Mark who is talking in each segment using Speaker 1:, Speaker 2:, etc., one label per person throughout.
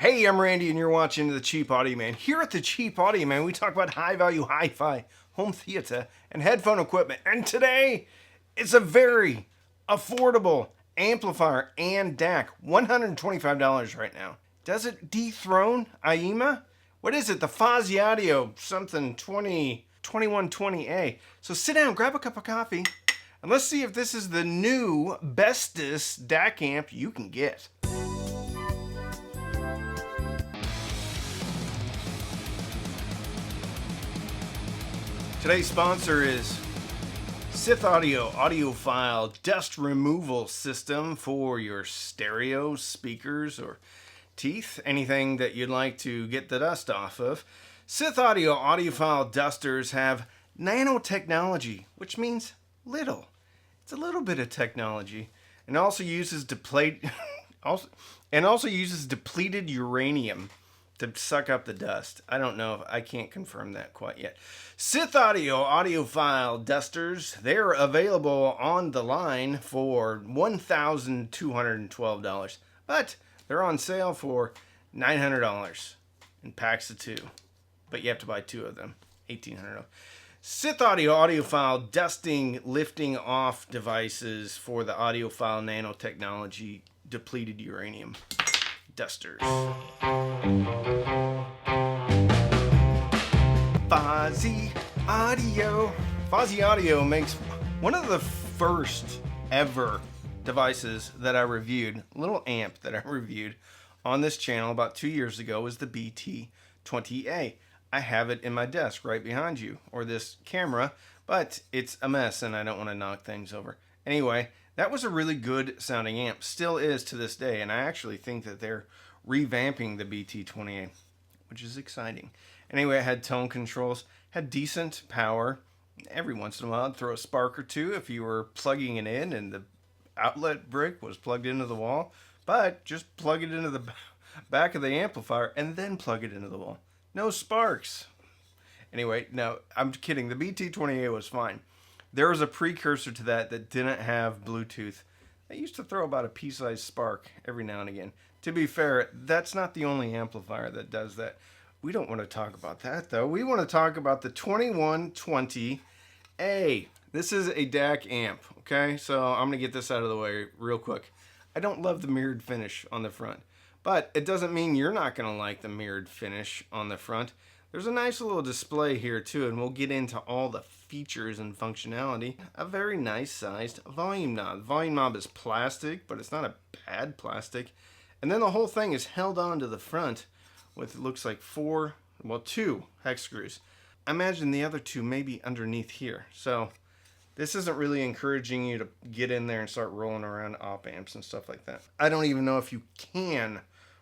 Speaker 1: Hey, I'm Randy and you're watching The Cheap Audio Man. Here at The Cheap Audio Man, we talk about high-value hi-fi, home theater, and headphone equipment. And today, it's a very affordable amplifier and DAC. $125 right now. Does it dethrone IEMA? What is it? The Fosi Audio something 2120A. So sit down, grab a cup of coffee, and let's see if this is the new bestest DAC amp you can get. Today's sponsor is Sith Audio audiophile dust removal system for your stereo speakers or teeth, anything that you'd like to get the dust off of. Sith Audio audiophile dusters have nanotechnology, which means little. It's a little bit of technology, and also uses depleted uranium to suck up the dust. I don't know. I can't confirm that quite yet. Sith Audio audiophile dusters, they're available on the line for $1,212, but they're on sale for $900 in packs of 2. But you have to buy 2 of them, $1,800. Sith Audio audiophile dusting lifting off devices for the audiophile nanotechnology depleted uranium dusters. Fosi Audio. Fosi Audio makes one of the first ever devices that I reviewed, a little amp that I reviewed on this channel about 2 years ago, was the BT20A. I have it in my desk right behind you, or this camera, but it's a mess and I don't want to knock things over. Anyway, that was a really good sounding amp, still is to this day, and I actually think that they're revamping the BT20A, which is exciting. Anyway, I had tone controls, had decent power. Every once in a while, I'd throw a spark or two if you were plugging it in and the outlet brick was plugged into the wall. But just plug it into the back of the amplifier and then plug it into the wall. No sparks. Anyway, no, I'm kidding. The BT20A was fine. There was a precursor to that didn't have Bluetooth. I used to throw about a pea-sized spark every now and again. To be fair, that's not the only amplifier that does that. We don't want to talk about that, though. We want to talk about the 2120A. This is a DAC amp, okay? So I'm going to get this out of the way real quick. I don't love the mirrored finish on the front, but it doesn't mean you're not going to like the mirrored finish on the front. There's a nice little display here, too, and we'll get into all the features and functionality. A very nice sized volume knob. The volume knob is plastic, but it's not a bad plastic. And then the whole thing is held on to the front with, it looks like 2 hex screws. I imagine the other 2 may be underneath here. So this isn't really encouraging you to get in there and start rolling around op amps and stuff like that. I don't even know if you can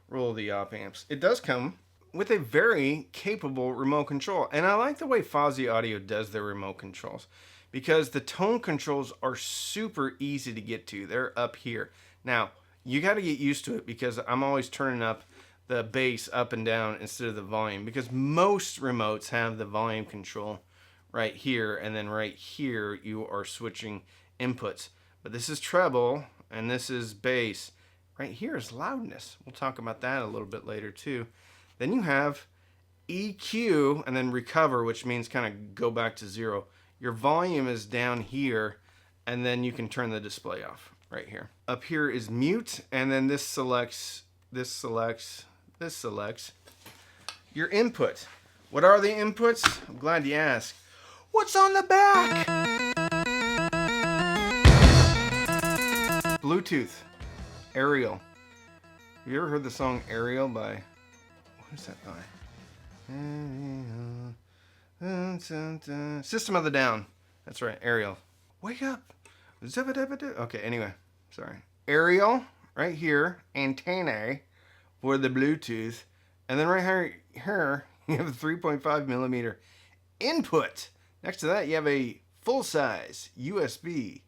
Speaker 1: roll the op amps. It does come with a very capable remote control. And I like the way Fosi Audio does their remote controls, because the tone controls are super easy to get to. They're up here. Now, you got to get used to it, because I'm always turning up the bass up and down instead of the volume, because most remotes have the volume control right here, and then right here you are switching inputs. But this is treble and this is bass. Right here is loudness. We'll talk about that a little bit later too. Then you have EQ and then recover, which means kind of go back to 0. Your volume is down here, and then you can turn the display off right here. Up here is mute, and then this selects your input. What are the inputs? I'm glad you asked. What's on the back? Bluetooth. Ariel. Have you ever heard the song Ariel by... Who's that by? System of the Down. That's right, Ariel. Wake up. Okay, anyway, sorry. Ariel, right here, antennae for the Bluetooth. And then right here you have a 3.5 millimeter input. Next to that, you have a full-size USB,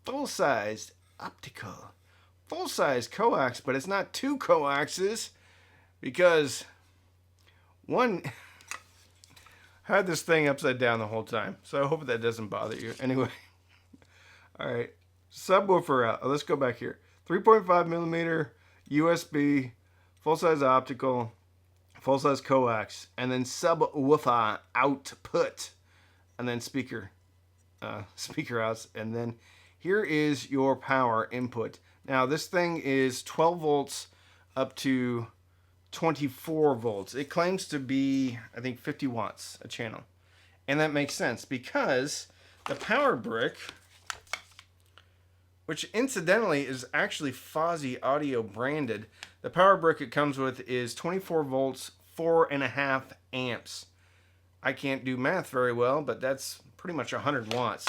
Speaker 1: full-sized optical, full-size coax, but it's not 2 coaxes, because one had this thing upside down the whole time. So I hope that doesn't bother you. Anyway, all right, subwoofer out. Let's go back here. 3.5 millimeter USB, full-size optical, full-size coax, and then subwoofer output, and then speaker outs, and then here is your power input. Now this thing is 12 volts up to 24 volts. It claims to be, I think, 50 watts a channel. And that makes sense because the power brick, which incidentally is actually Fosi Audio branded, the power brick it comes with is 24 volts, 4.5 amps. I can't do math very well, but that's pretty much 100 watts.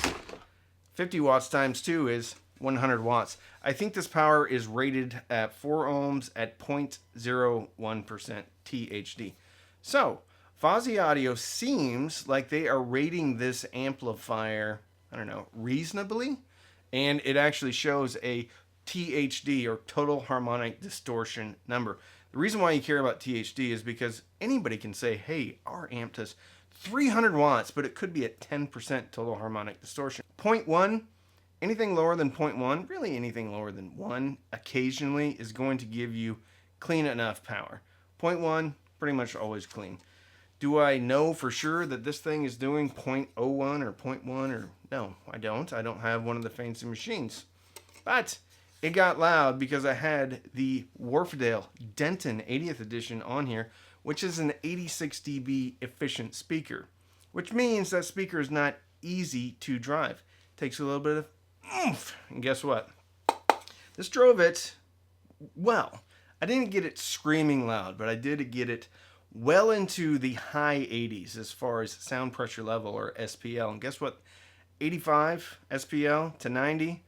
Speaker 1: 50 watts times 2 is 100 watts. I think this power is rated at 4 ohms at 0.01% THD. So, Fosi Audio seems like they are rating this amplifier, I don't know, reasonably. And it actually shows a THD, or total harmonic distortion number. The reason why you care about THD is because anybody can say, hey, our amp does 300 watts, but it could be at 10% total harmonic distortion. 0.1, anything lower than 0.1, really anything lower than 1, occasionally is going to give you clean enough power. 0.1, pretty much always clean. Do I know for sure that this thing is doing 0.01 or 0.1 or no, I don't. I don't have one of the fancy machines. But it got loud because I had the Wharfedale Denton 80th edition on here, which is an 86 dB efficient speaker, which means that speaker is not easy to drive. Takes a little bit of oomph. And guess what? This drove it well. I didn't get it screaming loud, but I did get it well into the high 80s as far as sound pressure level, or SPL. And guess what? 85 SPL to 90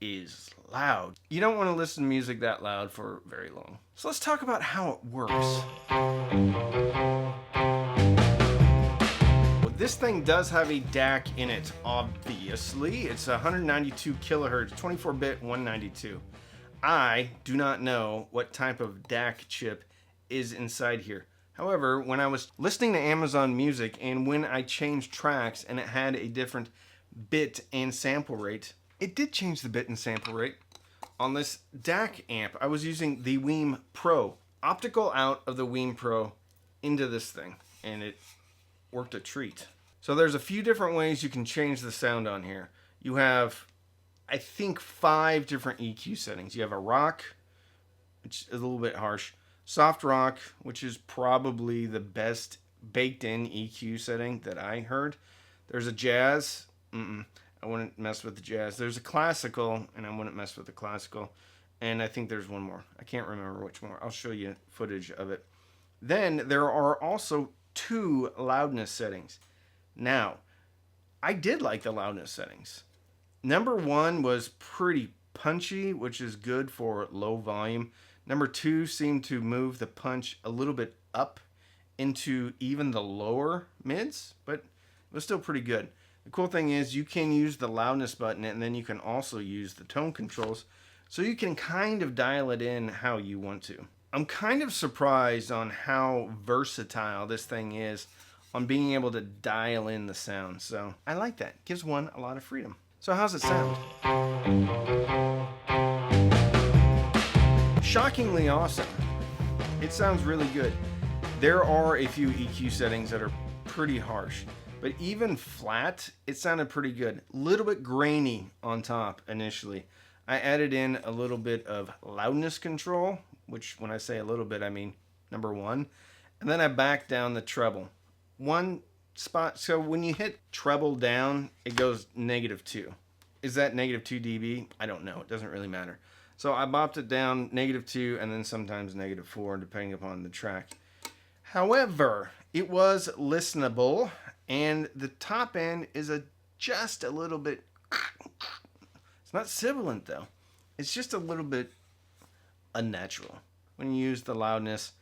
Speaker 1: is loud. You don't want to listen to music that loud for very long. So let's talk about how it works. This thing does have a DAC in it, obviously. It's 192 kilohertz, 24-bit 192. I do not know what type of DAC chip is inside here. However, when I was listening to Amazon Music and when I changed tracks and it had a different bit and sample rate, it did change the bit and sample rate. On this DAC amp, I was using the Weem Pro, optical out of the Weem Pro into this thing, and it worked a treat. So there's a few different ways you can change the sound on here. You have, I think, 5 different EQ settings. You have a rock, which is a little bit harsh. Soft rock, which is probably the best baked-in EQ setting that I heard. There's a jazz. I wouldn't mess with the jazz. There's a classical, and I wouldn't mess with the classical. And I think there's one more. I can't remember which more. I'll show you footage of it. Then there are also 2 loudness settings. Now, I did like the loudness settings. Number 1 was pretty punchy, which is good for low volume. Number 2 seemed to move the punch a little bit up into even the lower mids, but it was still pretty good. The cool thing is you can use the loudness button, and then you can also use the tone controls, so you can kind of dial it in how you want to. I'm kind of surprised on how versatile this thing is on being able to dial in the sound, so I like that. It gives one a lot of freedom. So how's it sound? Shockingly awesome. It sounds really good. There are a few EQ settings that are pretty harsh, but even flat, it sounded pretty good. A little bit grainy on top initially. I added in a little bit of loudness control, which when I say a little bit, I mean number 1. And then I backed down the treble. One spot, so when you hit treble down, it goes -2. Is that -2 dB? I don't know. It doesn't really matter. So I bopped it down -2 and then sometimes -4 depending upon the track. However, it was listenable, and the top end is just a little bit, it's not sibilant though. It's just a little bit unnatural. When you use the loudness,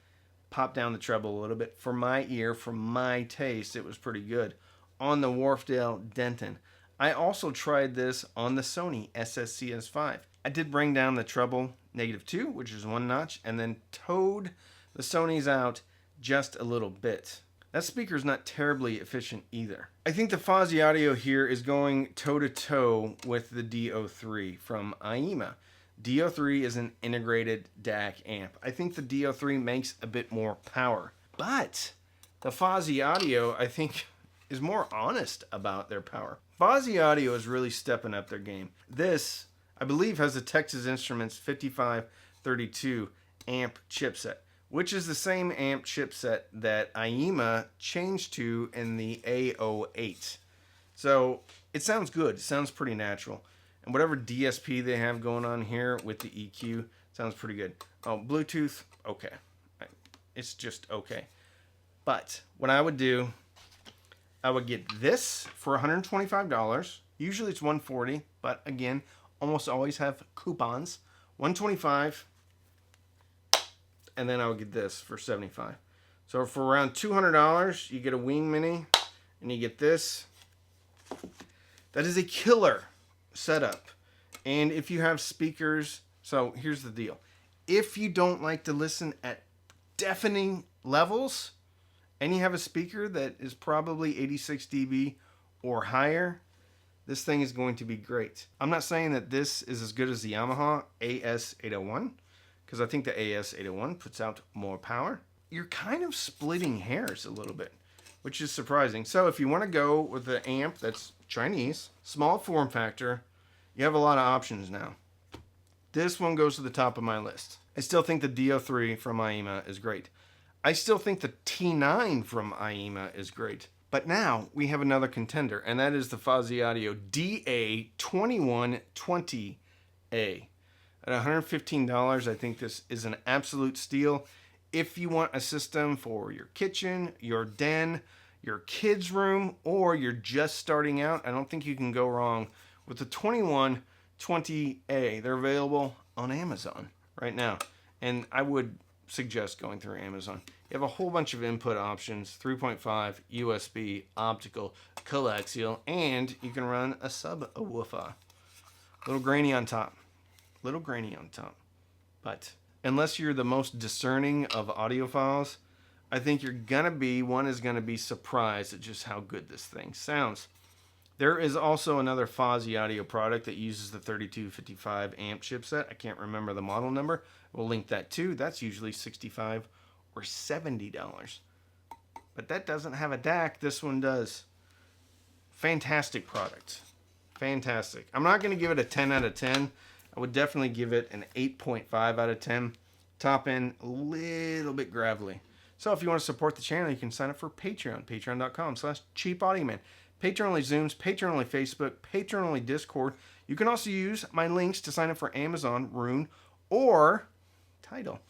Speaker 1: pop down the treble a little bit. For my ear, for my taste, it was pretty good. On the Wharfedale Denton. I also tried this on the Sony SSCS5. I did bring down the treble -2, which is 1 notch, and then towed the Sony's out just a little bit. That speaker's not terribly efficient either. I think the Fosi Audio here is going toe-to-toe with the DO3 from AIMA. DO3 is an integrated DAC amp. I think the DO3 makes a bit more power, but the Fosi Audio, I think, is more honest about their power. Fosi Audio is really stepping up their game. This, I believe, has a Texas Instruments 5532 amp chipset, which is the same amp chipset that IEMA changed to in the A08. So it sounds good. It sounds pretty natural. And whatever DSP they have going on here with the EQ sounds pretty good. Oh, Bluetooth, okay. It's just okay. But what I would do, I would get this for $125. Usually it's $140, but again, almost always have coupons. $125, and then I would get this for $75. So for around $200, you get a Wing Mini, and you get this. That is a killer setup. And if you have speakers, so here's the deal. If you don't like to listen at deafening levels, and you have a speaker that is probably 86 dB or higher, this thing is going to be great. I'm not saying that this is as good as the Yamaha AS801, because I think the AS801 puts out more power. You're kind of splitting hairs a little bit, which is surprising. So if you want to go with the amp that's Chinese, small form factor, you have a lot of options now. This one goes to the top of my list. I still think the DO3 from IEMA is great. I still think the T9 from IEMA is great. But now we have another contender, and that is the Fosi Audio DA2120A. At $115, I think this is an absolute steal. If you want a system for your kitchen, your den, your kids' room, or you're just starting out, I don't think you can go wrong with the 2120A. They're available on Amazon right now, and I would suggest going through Amazon. You have a whole bunch of input options, 3.5, USB, optical, coaxial, and you can run a subwoofer. Little grainy on top. Little grainy on top. But unless you're the most discerning of audiophiles, I think one is gonna be surprised at just how good this thing sounds. There is also another Fosi Audio product that uses the 3255 amp chipset. I can't remember the model number. We'll link that too. That's usually $65 or $70. But that doesn't have a DAC. This one does. Fantastic product. Fantastic. I'm not going to give it a 10 out of 10. I would definitely give it an 8.5 out of 10. Top end, a little bit gravelly. So if you want to support the channel, you can sign up for Patreon. Patreon.com/cheapaudioman. Patreon-only Zooms, Patreon-only Facebook, Patreon-only Discord. You can also use my links to sign up for Amazon, Rune, or Tidal.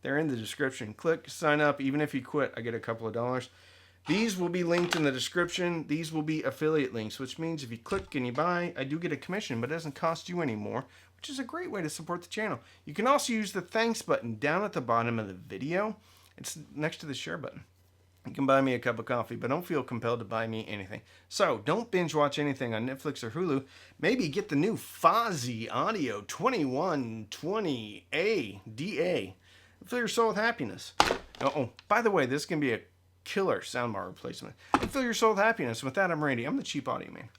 Speaker 1: They're in the description. Click sign up. Even if you quit, I get a couple of dollars. These will be linked in the description. These will be affiliate links, which means if you click and you buy, I do get a commission, but it doesn't cost you anymore, which is a great way to support the channel. You can also use the thanks button down at the bottom of the video. It's next to the share button. You can buy me a cup of coffee, but don't feel compelled to buy me anything. So don't binge watch anything on Netflix or Hulu. Maybe get the new Fosi Audio 2120A DA. Fill your soul with happiness. Oh, by the way, this can be a killer soundbar replacement. And fill your soul with happiness. With that, I'm Randy. I'm the Cheap Audio Man.